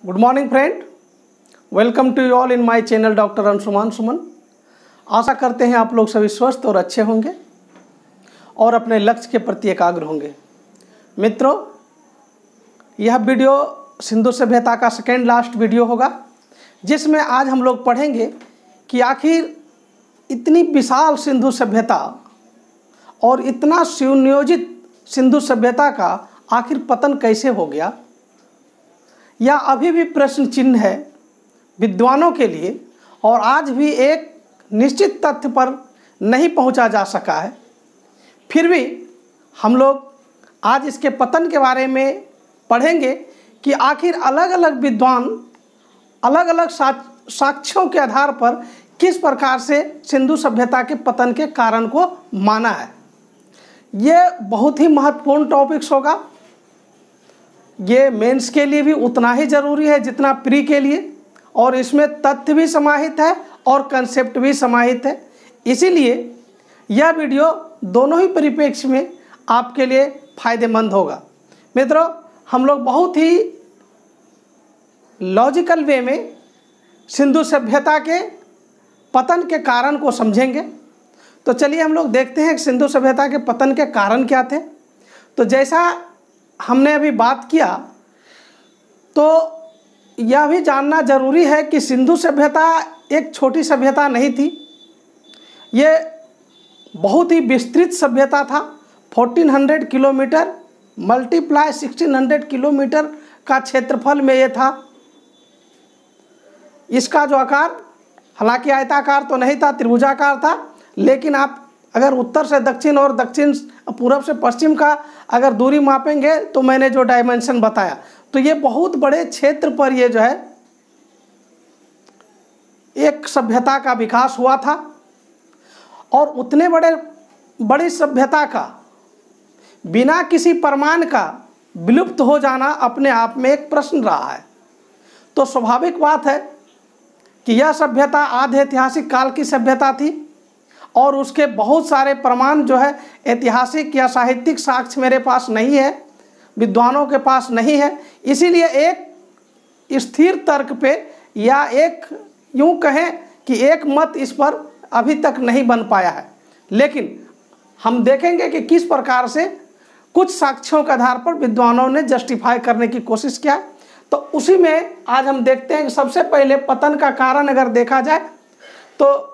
Good morning friend, welcome to you all in my channel doctor Anshuman Suman. आशा करते हैं आप लोग सभी स्वस्थ और अच्छे होंगे और अपने लक्ष्य के प्रति एकाग्र होंगे। मित्रों, यह वीडियो सिंधु सभ्यता का सेकेंड लास्ट वीडियो होगा, जिसमें आज हम लोग पढ़ेंगे कि आखिर इतनी विशाल सिंधु सभ्यता और इतना सुनियोजित सिंधु सभ्यता का आखिर पतन कैसे हो गया, या अभी भी प्रश्न चिन्ह है विद्वानों के लिए और आज भी एक निश्चित तथ्य पर नहीं पहुंचा जा सका है। फिर भी हम लोग आज इसके पतन के बारे में पढ़ेंगे कि आखिर अलग अलग विद्वान अलग अलग साक्ष्यों के आधार पर किस प्रकार से सिंधु सभ्यता के पतन के कारण को माना है। ये बहुत ही महत्वपूर्ण टॉपिक्स होगा। ये मेंस के लिए भी उतना ही ज़रूरी है जितना प्री के लिए, और इसमें तथ्य भी समाहित है और कंसेप्ट भी समाहित है। इसीलिए यह वीडियो दोनों ही परिप्रेक्ष्य में आपके लिए फ़ायदेमंद होगा। मित्रों, हम लोग बहुत ही लॉजिकल वे में सिंधु सभ्यता के पतन के कारण को समझेंगे। तो चलिए हम लोग देखते हैं कि सिंधु सभ्यता के पतन के कारण क्या थे। तो जैसा हमने अभी बात किया, तो यह भी जानना जरूरी है कि सिंधु सभ्यता एक छोटी सभ्यता नहीं थी। ये बहुत ही विस्तृत सभ्यता था। 1400 किलोमीटर मल्टीप्लाई 1600 किलोमीटर का क्षेत्रफल में ये था। इसका जो आकार, हालांकि आयताकार तो नहीं था, त्रिभुजाकार था, लेकिन आप अगर उत्तर से दक्षिण और दक्षिण पूरब से पश्चिम का अगर दूरी मापेंगे तो मैंने जो डायमेंशन बताया, तो ये बहुत बड़े क्षेत्र पर ये जो है एक सभ्यता का विकास हुआ था। और उतने बड़ी सभ्यता का बिना किसी प्रमाण का विलुप्त हो जाना अपने आप में एक प्रश्न रहा है। तो स्वाभाविक बात है कि यह सभ्यता आधे ऐतिहासिक काल की सभ्यता थी और उसके बहुत सारे प्रमाण जो है ऐतिहासिक या साहित्यिक साक्ष्य मेरे पास नहीं है, विद्वानों के पास नहीं है। इसीलिए एक स्थिर तर्क पे या एक यूं कहें कि एक मत इस पर अभी तक नहीं बन पाया है। लेकिन हम देखेंगे कि किस प्रकार से कुछ साक्ष्यों के आधार पर विद्वानों ने जस्टिफाई करने की कोशिश किया। तो उसी में आज हम देखते हैं कि सबसे पहले पतन का कारण अगर देखा जाए, तो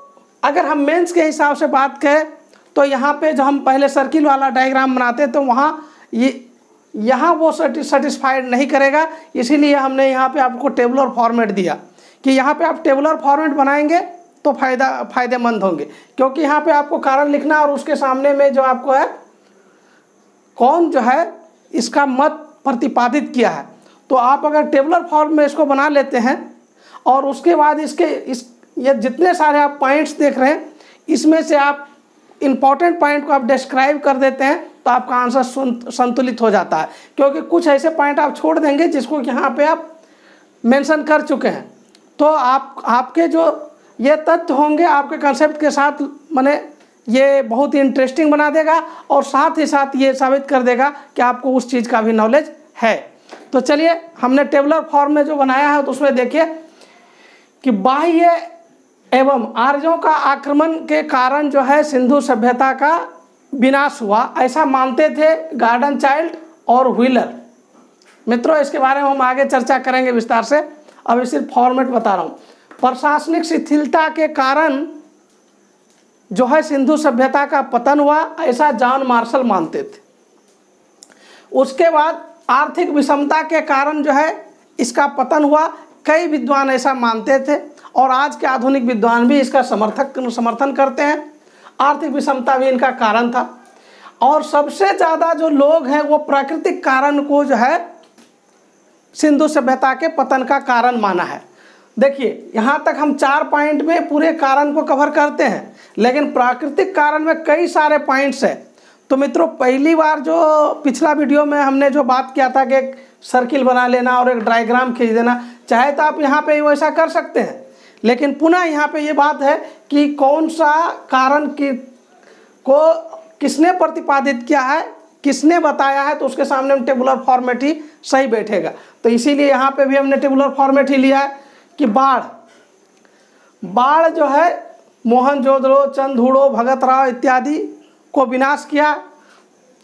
अगर हम मेंस के हिसाब से बात करें तो यहाँ पे जो हम पहले सर्किल वाला डायग्राम बनाते तो वहाँ यहाँ वो सेटिस्फाइड नहीं करेगा। इसीलिए हमने यहाँ पे आपको टेबुलर फॉर्मेट दिया कि यहाँ पे आप टेबुलर फॉर्मेट बनाएंगे तो फ़ायदेमंद होंगे, क्योंकि यहाँ पे आपको कारण लिखना और उसके सामने में जो आपको है कौन जो है इसका मत प्रतिपादित किया है। तो आप अगर टेबुलर फॉर्म में इसको बना लेते हैं और उसके बाद ये जितने सारे आप पॉइंट्स देख रहे हैं, इसमें से आप इम्पॉर्टेंट पॉइंट को आप डिस्क्राइब कर देते हैं तो आपका आंसर संतुलित हो जाता है। क्योंकि कुछ ऐसे पॉइंट आप छोड़ देंगे जिसको यहाँ पे आप मेंशन कर चुके हैं, तो आपके जो ये तथ्य होंगे आपके कंसेप्ट के साथ माने ये बहुत ही इंटरेस्टिंग बना देगा और साथ ही साथ ये साबित कर देगा कि आपको उस चीज़ का भी नॉलेज है। तो चलिए हमने टेबुलर फॉर्म में जो बनाया है तो उसमें देखिए कि बाह्य एवं आर्यों का आक्रमण के कारण जो है सिंधु सभ्यता का विनाश हुआ, ऐसा मानते थे गार्डन चाइल्ड और व्हीलर। मित्रों, इसके बारे में हम आगे चर्चा करेंगे विस्तार से, अभी सिर्फ फॉर्मेट बता रहा हूँ। प्रशासनिक शिथिलता के कारण जो है सिंधु सभ्यता का पतन हुआ, ऐसा जॉन मार्शल मानते थे। उसके बाद आर्थिक विषमता के कारण जो है इसका पतन हुआ, कई विद्वान ऐसा मानते थे और आज के आधुनिक विद्वान भी इसका समर्थन करते हैं। आर्थिक विषमता भी इनका कारण था। और सबसे ज़्यादा जो लोग हैं वो प्राकृतिक कारण को जो है सिंधु सभ्यता के पतन का कारण माना है। देखिए, यहाँ तक हम 4 पॉइंट में पूरे कारण को कवर करते हैं, लेकिन प्राकृतिक कारण में कई सारे पॉइंट्स हैं। तो मित्रों, पहली बार जो पिछला वीडियो में हमने जो बात किया था कि एक सर्किल बना लेना और एक डायग्राम खींच देना, चाहे तो आप यहाँ पे वैसा कर सकते हैं, लेकिन पुनः यहाँ पे ये बात है कि कौन सा कारण को किसने प्रतिपादित किया है किसने बताया है, तो उसके सामने हम टेबुलर फॉर्मेट ही सही बैठेगा। तो इसीलिए यहाँ पे भी हमने टेबुलर फॉर्मेट ही लिया है कि बाढ़ जो है मोहनजोदड़ो, चंदहुड़ो, भगत-राव इत्यादि को विनाश किया,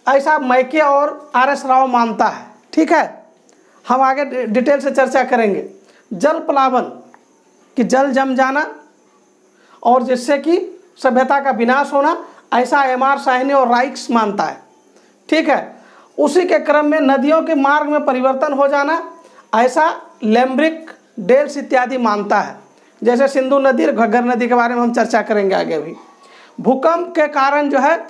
ऐसा मैके और आर.एस. राव मानता है। ठीक है, हम आगे डिटेल से चर्चा करेंगे। जल प्लावन कि जल जम जाना और जिससे कि सभ्यता का विनाश होना, ऐसा एम.आर. साहनी और राइक्स मानता है। ठीक है, उसी के क्रम में नदियों के मार्ग में परिवर्तन हो जाना, ऐसा लैम्ब्रिक, डेल्स इत्यादि मानता है। जैसे सिंधु नदी और घग्गर नदी के बारे में हम चर्चा करेंगे आगे भी। भूकंप के कारण जो है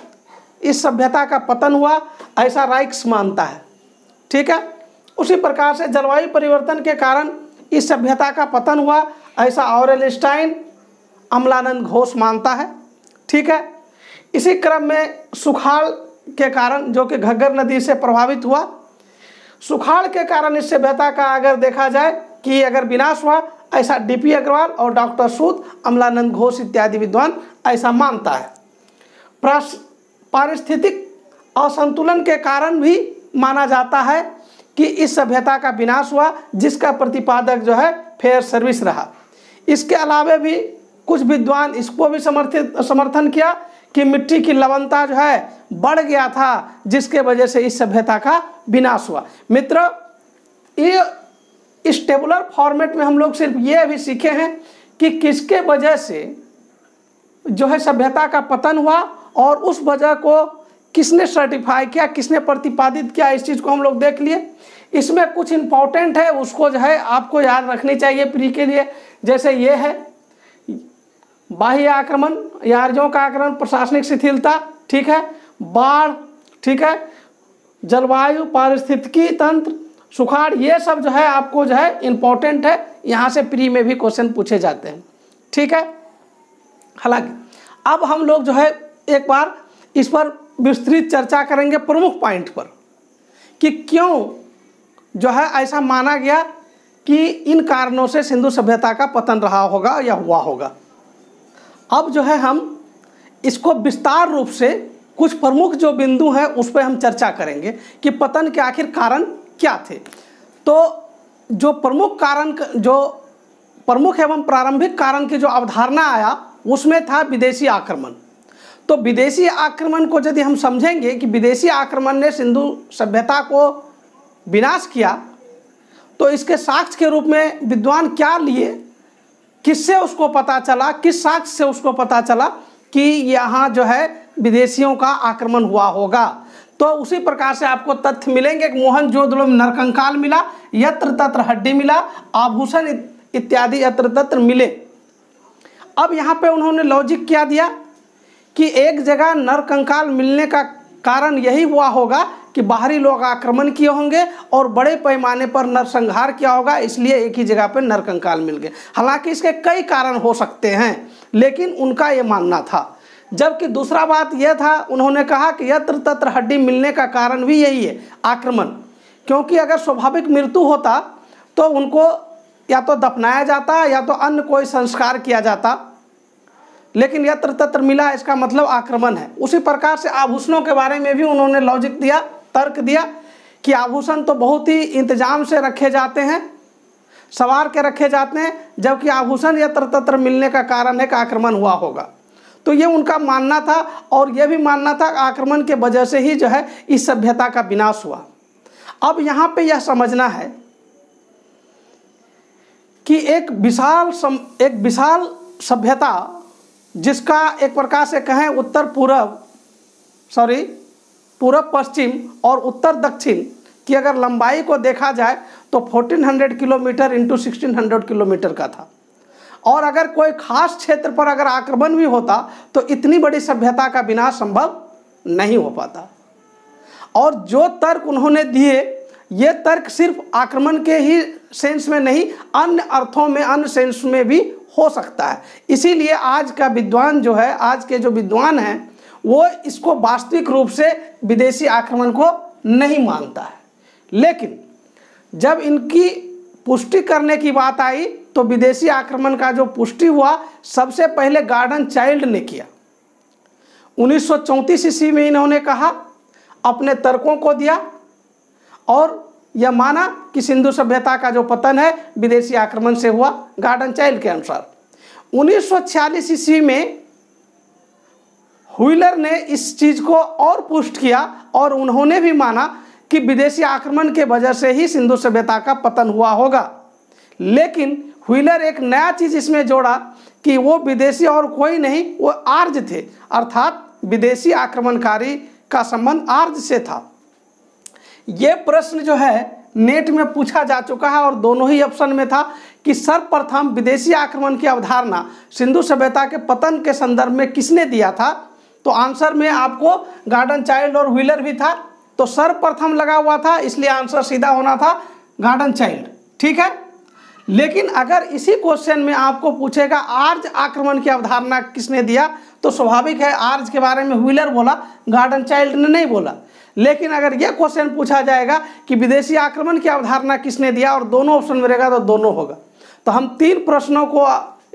इस सभ्यता का पतन हुआ, ऐसा राइक्स मानता है। ठीक है, उसी प्रकार से जलवायु परिवर्तन के कारण इस सभ्यता का पतन हुआ, ऐसा ऑरेलस्टाइन, अमलानंद घोष मानता है। ठीक है, इसी क्रम में सुखाड़ के कारण जो कि घग्गर नदी से प्रभावित हुआ, सुखाड़ के कारण इस सभ्यता का अगर देखा जाए कि अगर विनाश हुआ, ऐसा डी.पी. अग्रवाल और डॉक्टर सूद, अमलानंद घोष इत्यादि विद्वान ऐसा मानता है। पारिस्थितिक असंतुलन के कारण भी माना जाता है कि इस सभ्यता का विनाश हुआ, जिसका प्रतिपादक जो है फेयर सर्विस रहा। इसके अलावा भी कुछ विद्वान इसको भी समर्थन किया कि मिट्टी की लवणता जो है बढ़ गया था, जिसके वजह से इस सभ्यता का विनाश हुआ। मित्रों, ये इस टेबुलर फॉर्मेट में हम लोग सिर्फ ये भी सीखे हैं कि किसके वजह से जो है सभ्यता का पतन हुआ और उस वजह को किसने सर्टिफाई किया, किसने प्रतिपादित किया, इस चीज़ को हम लोग देख लिए। इसमें कुछ इम्पोर्टेंट है, उसको जो है आपको याद रखनी चाहिए प्री के लिए। जैसे ये है बाह्य आक्रमण या आर्यों का आक्रमण, प्रशासनिक शिथिलता, ठीक है, बाढ़, ठीक है, जलवायु, पारिस्थितिकी तंत्र, सुखाड़, ये सब जो है आपको जो है इम्पोर्टेंट है, यहाँ से प्री में भी क्वेश्चन पूछे जाते हैं। ठीक है, हालांकि अब हम लोग जो है एक बार इस पर विस्तृत चर्चा करेंगे प्रमुख पॉइंट पर कि क्यों जो है ऐसा माना गया कि इन कारणों से सिंधु सभ्यता का पतन रहा होगा या हुआ होगा। अब जो है हम इसको विस्तार रूप से कुछ प्रमुख जो बिंदु हैं उस पर हम चर्चा करेंगे कि पतन के आखिर कारण क्या थे। तो जो प्रमुख एवं प्रारंभिक कारण की जो अवधारणा आया उसमें था विदेशी आक्रमण। तो विदेशी आक्रमण को यदि हम समझेंगे कि विदेशी आक्रमण ने सिंधु सभ्यता को विनाश किया, तो इसके साक्ष्य के रूप में विद्वान क्या लिए, किससे उसको पता चला, किस साक्ष्य से उसको पता चला कि यहाँ जो है विदेशियों का आक्रमण हुआ होगा। तो उसी प्रकार से आपको तथ्य मिलेंगे कि मोहनजोदड़ो में नरकंकाल मिला, यत्र तत्र हड्डी मिला, आभूषण इत्यादि यत्र तत्र मिले। अब यहाँ पे उन्होंने लॉजिक क्या दिया कि एक जगह नरकंकाल मिलने का कारण यही हुआ होगा कि बाहरी लोग आक्रमण किए होंगे और बड़े पैमाने पर नरसंहार किया होगा, इसलिए एक ही जगह पर नरकंकाल मिल गए। हालांकि इसके कई कारण हो सकते हैं, लेकिन उनका ये मानना था। जबकि दूसरा बात यह था, उन्होंने कहा कि यत्र तत्र हड्डी मिलने का कारण भी यही है, आक्रमण। क्योंकि अगर स्वाभाविक मृत्यु होता तो उनको या तो दफनाया जाता या तो अन्य कोई संस्कार किया जाता, लेकिन यत्र तत्र मिला, इसका मतलब आक्रमण है। उसी प्रकार से आभूषणों के बारे में भी उन्होंने लॉजिक दिया, तर्क दिया कि आभूषण तो बहुत ही इंतजाम से रखे जाते हैं, सवार के रखे जाते हैं, जबकि आभूषण यत्र तत्र मिलने का कारण है कि आक्रमण हुआ होगा। तो ये उनका मानना था और यह भी मानना था आक्रमण के वजह से ही जो है इस सभ्यता का विनाश हुआ। अब यहाँ पे यह समझना है कि एक विशाल सभ्यता जिसका एक प्रकार से कहें पूरब पश्चिम और उत्तर दक्षिण की अगर लंबाई को देखा जाए तो 1400 किलोमीटर इंटू 1600 किलोमीटर का था। और अगर कोई खास क्षेत्र पर अगर आक्रमण भी होता तो इतनी बड़ी सभ्यता का विनाश संभव नहीं हो पाता। और जो तर्क उन्होंने दिए, ये तर्क सिर्फ आक्रमण के ही सेंस में नहीं, अन्य अर्थों में, अन्य सेंस में भी हो सकता है। इसीलिए आज का विद्वान जो है, आज के जो विद्वान हैं, वो इसको वास्तविक रूप से विदेशी आक्रमण को नहीं मानता है। लेकिन जब इनकी पुष्टि करने की बात आई तो विदेशी आक्रमण का जो पुष्टि हुआ सबसे पहले गार्डन चाइल्ड ने किया। 1934 ईस्वी में इन्होंने कहा, अपने तर्कों को दिया और यह माना कि सिंधु सभ्यता का जो पतन है विदेशी आक्रमण से हुआ। गॉर्डन चाइल्ड के अनुसार 1946 ईस्वी में व्हीलर ने इस चीज़ को और पुष्ट किया और उन्होंने भी माना कि विदेशी आक्रमण के वजह से ही सिंधु सभ्यता का पतन हुआ होगा। लेकिन व्हीलर एक नया चीज़ इसमें जोड़ा कि वो विदेशी और कोई नहीं, वो आर्य थे, अर्थात विदेशी आक्रमणकारी का संबंध आर्य से था। ये प्रश्न जो है नेट में पूछा जा चुका है और दोनों ही ऑप्शन में था कि सर्वप्रथम विदेशी आक्रमण की अवधारणा सिंधु सभ्यता के पतन के संदर्भ में किसने दिया था। तो आंसर में आपको गॉर्डन चाइल्ड और व्हीलर भी था, तो सर्वप्रथम लगा हुआ था, इसलिए आंसर सीधा होना था गॉर्डन चाइल्ड। ठीक है, लेकिन अगर इसी क्वेश्चन में आपको पूछेगा आर्य आक्रमण की अवधारणा किसने दिया, तो स्वाभाविक है आर्य के बारे में व्हीलर बोला, गॉर्डन चाइल्ड ने नहीं बोला। लेकिन अगर यह क्वेश्चन पूछा जाएगा कि विदेशी आक्रमण की अवधारणा किसने दिया और दोनों ऑप्शन में रहेगा तो दोनों होगा। तो हम 3 प्रश्नों को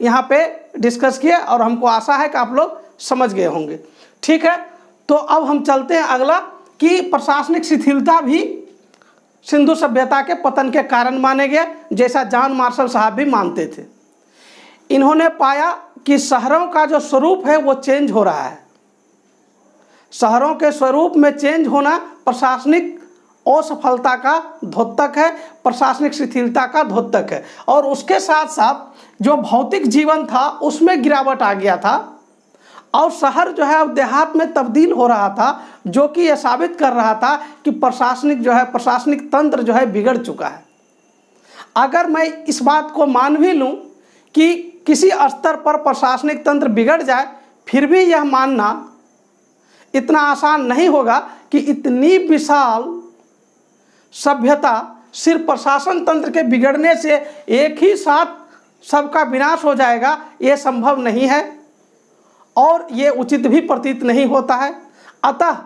यहाँ पे डिस्कस किए और हमको आशा है कि आप लोग समझ गए होंगे। ठीक है, तो अब हम चलते हैं अगला कि प्रशासनिक शिथिलता भी सिंधु सभ्यता के पतन के कारण माने गए, जैसा जॉन मार्शल साहब भी मानते थे। इन्होंने पाया कि शहरों का जो स्वरूप है वो चेंज हो रहा है। शहरों के स्वरूप में चेंज होना प्रशासनिक असफलता का द्योतक है, प्रशासनिक शिथिलता का द्योतक है। और उसके साथ साथ जो भौतिक जीवन था उसमें गिरावट आ गया था और शहर जो है अब देहात में तब्दील हो रहा था, जो कि यह साबित कर रहा था कि प्रशासनिक तंत्र जो है बिगड़ चुका है। अगर मैं इस बात को मान भी लूँ कि किसी स्तर पर प्रशासनिक तंत्र बिगड़ जाए, फिर भी यह मानना इतना आसान नहीं होगा कि इतनी विशाल सभ्यता सिर्फ प्रशासन तंत्र के बिगड़ने से एक ही साथ सबका विनाश हो जाएगा, ये संभव नहीं है और ये उचित भी प्रतीत नहीं होता है। अतः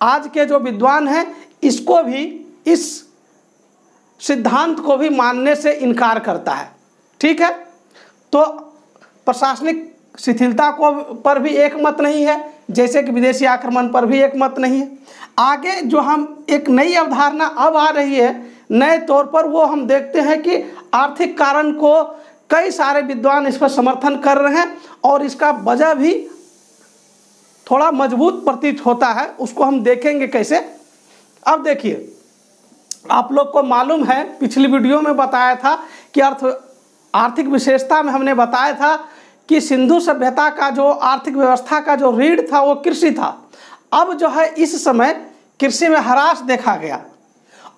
आज के जो विद्वान हैं इसको भी, इस सिद्धांत को भी मानने से इनकार करता है। ठीक है, तो प्रशासनिक शिथिलता को पर भी एक मत नहीं है, जैसे कि विदेशी आक्रमण पर भी एक मत नहीं है। आगे जो हम एक नई अवधारणा अब आ रही है नए तौर पर, वो हम देखते हैं कि आर्थिक कारण को कई सारे विद्वान इस पर समर्थन कर रहे हैं और इसका वजह भी थोड़ा मजबूत प्रतीत होता है, उसको हम देखेंगे कैसे। अब देखिए, आप लोग को मालूम है पिछली वीडियो में बताया था कि आर्थिक विशेषता में हमने बताया था कि सिंधु सभ्यता का जो आर्थिक व्यवस्था का जो रीढ़ था वो कृषि था। अब जो है इस समय कृषि में ह्रास देखा गया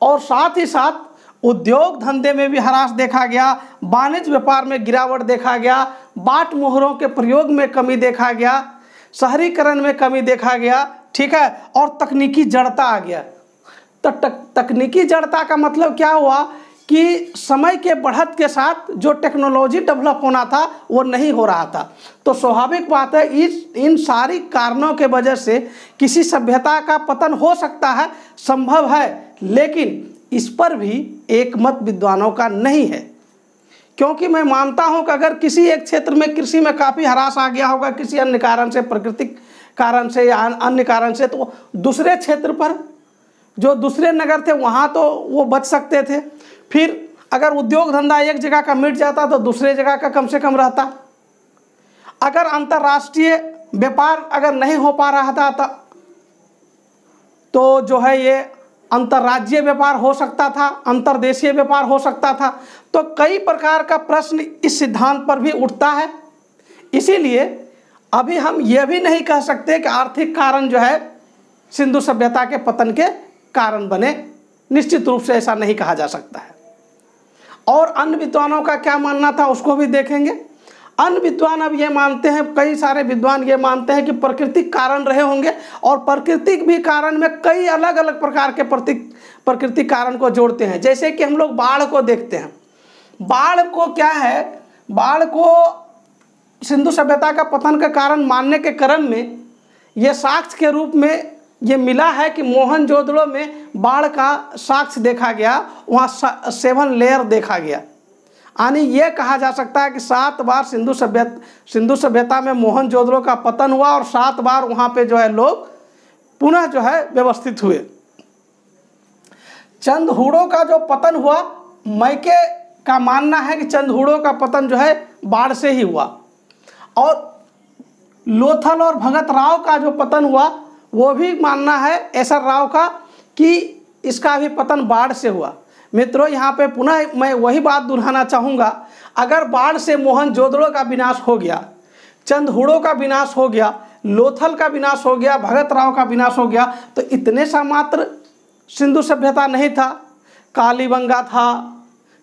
और साथ ही साथ उद्योग धंधे में भी ह्रास देखा गया, वाणिज्य व्यापार में गिरावट देखा गया, बाट मोहरों के प्रयोग में कमी देखा गया, शहरीकरण में कमी देखा गया। ठीक है, और तकनीकी जड़ता आ गया। तो तकनीकी जड़ता का मतलब क्या हुआ कि समय के बढ़त के साथ जो टेक्नोलॉजी डेवलप होना था वो नहीं हो रहा था। तो स्वाभाविक बात है इन सारी कारणों के वजह से किसी सभ्यता का पतन हो सकता है, संभव है, लेकिन इस पर भी एक मत विद्वानों का नहीं है। क्योंकि मैं मानता हूं कि अगर किसी एक क्षेत्र में कृषि में काफ़ी ह्रास आ गया होगा किसी अन्य कारण से, प्राकृतिक कारण से या अन्य कारण से, तो दूसरे क्षेत्र पर जो दूसरे नगर थे वहाँ तो वो बच सकते थे। फिर अगर उद्योग धंधा एक जगह का मिट जाता तो दूसरे जगह का कम से कम रहता। अगर अंतर्राष्ट्रीय व्यापार अगर नहीं हो पा रहा था तो जो है ये अंतर्राज्यीय व्यापार हो सकता था, अंतर्देशीय व्यापार हो सकता था। तो कई प्रकार का प्रश्न इस सिद्धांत पर भी उठता है। इसीलिए अभी हम ये भी नहीं कह सकते कि आर्थिक कारण जो है सिंधु सभ्यता के पतन के कारण बने, निश्चित रूप से ऐसा नहीं कहा जा सकता है। और अन्य विद्वानों का क्या मानना था उसको भी देखेंगे। अन्य विद्वान अब ये मानते हैं, कई सारे विद्वान ये मानते हैं कि प्राकृतिक कारण रहे होंगे और प्राकृतिक भी कारण में कई अलग अलग प्रकार के प्राकृतिक कारण को जोड़ते हैं। जैसे कि हम लोग बाढ़ को देखते हैं। बाढ़ को क्या है, बाढ़ को सिंधु सभ्यता का पतन का कारण मानने के क्रम में ये साक्ष्य के रूप में ये मिला है कि मोहनजोदड़ो में बाढ़ का साक्ष्य देखा गया, वहाँ 7 लेयर देखा गया। यानी ये कहा जा सकता है कि 7 बार सिंधु सभ्यता में मोहनजोदड़ो का पतन हुआ और 7 बार वहाँ पे जो है लोग पुनः जो है व्यवस्थित हुए। चंदहूड़ों का जो पतन हुआ, मैके का मानना है कि चंदहूड़ों का पतन जो है बाढ़ से ही हुआ, और लोथल और भगत राव का जो पतन हुआ वो भी मानना है एसर राव का कि इसका भी पतन बाढ़ से हुआ। मित्रों, यहाँ पे पुनः मैं वही बात दोहराना चाहूँगा, अगर बाढ़ से मोहनजोदड़ो का विनाश हो गया, चंदहूड़ों का विनाश हो गया, लोथल का विनाश हो गया, भगत राव का विनाश हो गया, तो इतने सा मात्र सिंधु सभ्यता नहीं था। कालीबंगा था,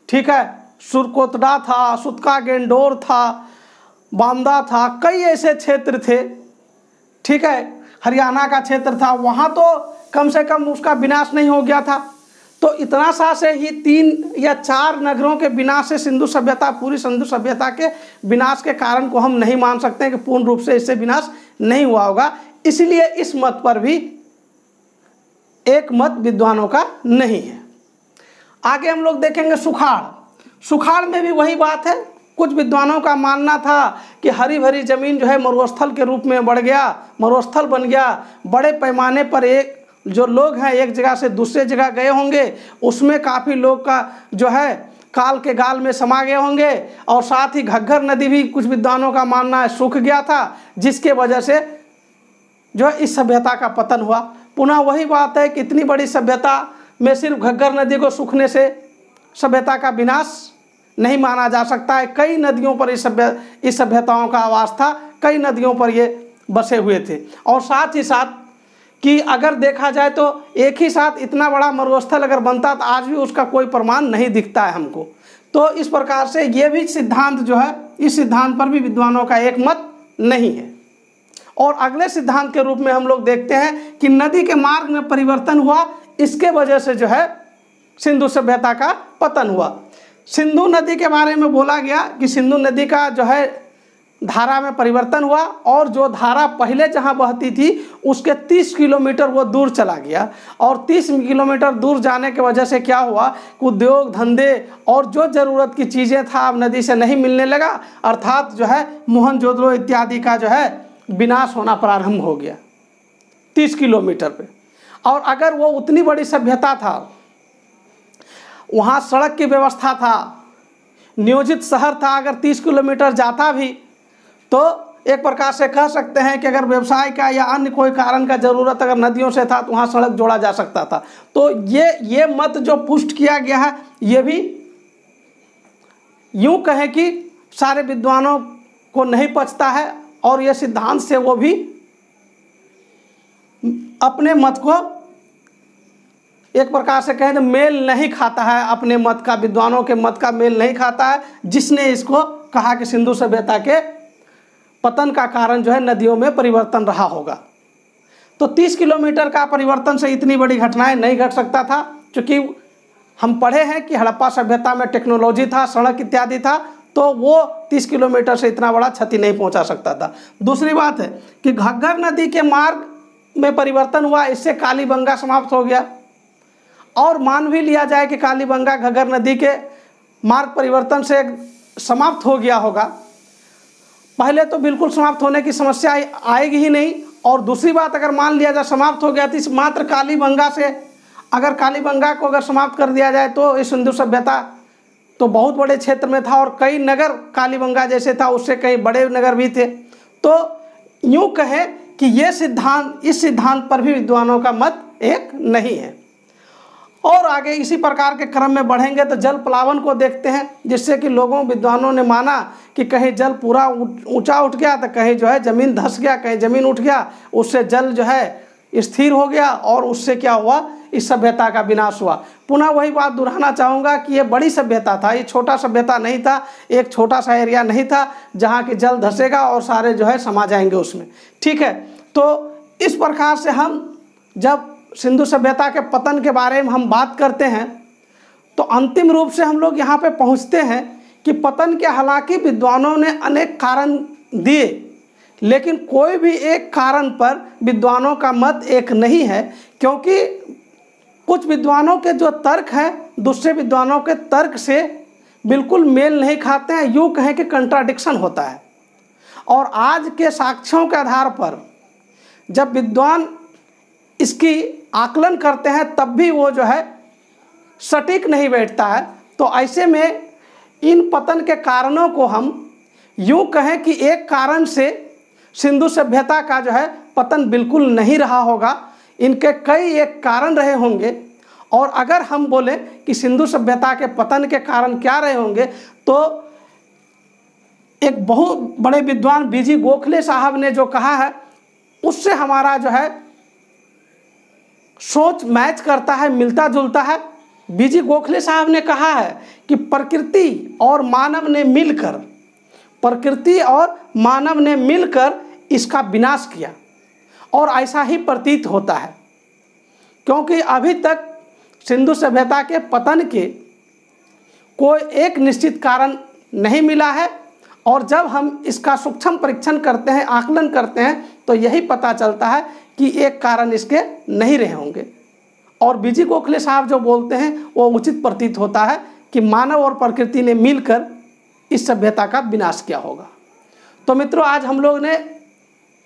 ठीक है, सुरकोतड़ा था, सुतका गेंडोर था, बांदा था, कई ऐसे क्षेत्र थे, ठीक है, हरियाणा का क्षेत्र था, वहाँ तो कम से कम उसका विनाश नहीं हो गया था। तो इतना सा से ही 3 या 4 नगरों के विनाश से सिंधु सभ्यता, पूरी सिंधु सभ्यता के विनाश के कारण को हम नहीं मान सकते हैं कि पूर्ण रूप से इससे विनाश नहीं हुआ होगा। इसलिए इस मत पर भी एक मत विद्वानों का नहीं है। आगे हम लोग देखेंगे सुखाड़। सुखाड़ में भी वही बात है, कुछ विद्वानों का मानना था कि हरी भरी जमीन जो है मरुस्थल के रूप में बढ़ गया, मरुस्थल बन गया, बड़े पैमाने पर एक जो लोग हैं एक जगह से दूसरे जगह गए होंगे, उसमें काफ़ी लोग का जो है काल के गाल में समा गए होंगे, और साथ ही घग्गर नदी भी कुछ विद्वानों का मानना है सूख गया था, जिसके वजह से जो इस सभ्यता का पतन हुआ। पुनः वही बात है कि इतनी बड़ी सभ्यता में सिर्फ घग्गर नदी को सूखने से सभ्यता का विनाश नहीं माना जा सकता है। कई नदियों पर इस सभ्यताओं का आवास था, कई नदियों पर ये बसे हुए थे। और साथ ही साथ कि अगर देखा जाए तो एक ही साथ इतना बड़ा मरुस्थल अगर बनता तो आज भी उसका कोई प्रमाण नहीं दिखता है हमको। तो इस प्रकार से ये भी सिद्धांत जो है, इस सिद्धांत पर भी विद्वानों का एक मत नहीं है। और अगले सिद्धांत के रूप में हम लोग देखते हैं कि नदी के मार्ग में परिवर्तन हुआ, इसके वजह से जो है सिंधु सभ्यता का पतन हुआ। सिंधु नदी के बारे में बोला गया कि सिंधु नदी का जो है धारा में परिवर्तन हुआ, और जो धारा पहले जहां बहती थी उसके 30 किलोमीटर वो दूर चला गया, और 30 किलोमीटर दूर जाने की वजह से क्या हुआ कि उद्योग धंधे और जो ज़रूरत की चीज़ें था अब नदी से नहीं मिलने लगा, अर्थात जो है मोहनजोदड़ो इत्यादि का जो है विनाश होना प्रारंभ हो गया 30 किलोमीटर पे। और अगर वो उतनी बड़ी सभ्यता था, वहाँ सड़क की व्यवस्था था, नियोजित शहर था, अगर 30 किलोमीटर जाता भी तो एक प्रकार से कह सकते हैं कि अगर व्यवसाय का या अन्य कोई कारण का ज़रूरत अगर नदियों से था तो वहाँ सड़क जोड़ा जा सकता था। तो ये मत जो पुष्ट किया गया है, ये भी यूँ कहें कि सारे विद्वानों को नहीं पचता है, और ये सिद्धांत से वो भी अपने मत को एक प्रकार से कहें तो मेल नहीं खाता है, अपने मत का, विद्वानों के मत का मेल नहीं खाता है, जिसने इसको कहा कि सिंधु सभ्यता के पतन का कारण जो है नदियों में परिवर्तन रहा होगा। तो 30 किलोमीटर का परिवर्तन से इतनी बड़ी घटनाएं नहीं घट सकता था, क्योंकि हम पढ़े हैं कि हड़प्पा सभ्यता में टेक्नोलॉजी था, सड़क इत्यादि था, तो वो 30 किलोमीटर से इतना बड़ा क्षति नहीं पहुंचा सकता था। दूसरी बात है कि घग्गर नदी के मार्ग में परिवर्तन हुआ, इससे कालीबंगा समाप्त हो गया। और मान भी लिया जाए कि कालीबंगा घग्गर नदी के मार्ग परिवर्तन से समाप्त हो गया होगा, पहले तो बिल्कुल समाप्त होने की समस्या आएगी ही नहीं। और दूसरी बात, अगर मान लिया जाए समाप्त हो गया तो इस मात्र कालीबंगा से, अगर कालीबंगा को अगर समाप्त कर दिया जाए तो इस सिंधु सभ्यता तो बहुत बड़े क्षेत्र में था, और कई नगर कालीबंगा जैसे था उससे कई बड़े नगर भी थे। तो यूँ कहें कि ये सिद्धांत, इस सिद्धांत पर भी विद्वानों का मत एक नहीं है। और आगे इसी प्रकार के क्रम में बढ़ेंगे तो जल प्लावन को देखते हैं, जिससे कि लोगों विद्वानों ने माना कि कहीं जल पूरा ऊंचा उठ गया तो कहीं जो है ज़मीन धंस गया, कहीं ज़मीन उठ गया, उससे जल जो है स्थिर हो गया, और उससे क्या हुआ, इस सभ्यता का विनाश हुआ। पुनः वही बात दोहराना चाहूँगा कि ये बड़ी सभ्यता था, ये छोटा सभ्यता नहीं था, एक छोटा सा एरिया नहीं था जहाँ कि जल धंसेगा और सारे जो है समा जाएंगे उसमें, ठीक है। तो इस प्रकार से हम जब सिंधु सभ्यता के पतन के बारे में हम बात करते हैं तो अंतिम रूप से हम लोग यहाँ पे पहुँचते हैं कि पतन के हालांकि विद्वानों ने अनेक कारण दिए, लेकिन कोई भी एक कारण पर विद्वानों का मत एक नहीं है, क्योंकि कुछ विद्वानों के जो तर्क हैं दूसरे विद्वानों के तर्क से बिल्कुल मेल नहीं खाते हैं, यूँ कहें कि कंट्राडिक्शन होता है। और आज के साक्ष्यों के आधार पर जब विद्वान इसकी आकलन करते हैं तब भी वो जो है सटीक नहीं बैठता है। तो ऐसे में इन पतन के कारणों को हम यूँ कहें कि एक कारण से सिंधु सभ्यता का जो है पतन बिल्कुल नहीं रहा होगा, इनके कई एक कारण रहे होंगे। और अगर हम बोलें कि सिंधु सभ्यता के पतन के कारण क्या रहे होंगे, तो एक बहुत बड़े विद्वान बीजी गोखले साहब ने जो कहा है उससे हमारा जो है सोच मैच करता है, मिलता जुलता है। बीजी गोखले साहब ने कहा है कि प्रकृति और मानव ने मिलकर इसका विनाश किया, और ऐसा ही प्रतीत होता है, क्योंकि अभी तक सिंधु सभ्यता के पतन के कोई एक निश्चित कारण नहीं मिला है। और जब हम इसका सूक्ष्म परीक्षण करते हैं, आकलन करते हैं, तो यही पता चलता है कि एक कारण इसके नहीं रहे होंगे। और बीजी गोखले साहब जो बोलते हैं वो उचित प्रतीत होता है कि मानव और प्रकृति ने मिलकर इस सभ्यता का विनाश किया होगा। तो मित्रों, आज हम लोग ने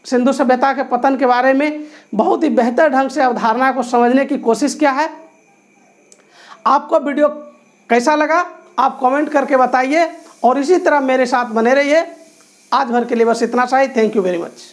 सिंधु सभ्यता के पतन के बारे में बहुत ही बेहतर ढंग से अवधारणा को समझने की कोशिश किया है। आपको वीडियो कैसा लगा आप कमेंट करके बताइए, और इसी तरह मेरे साथ बने रहिए। आज भर के लिए बस इतना सा ही। Thank you very much.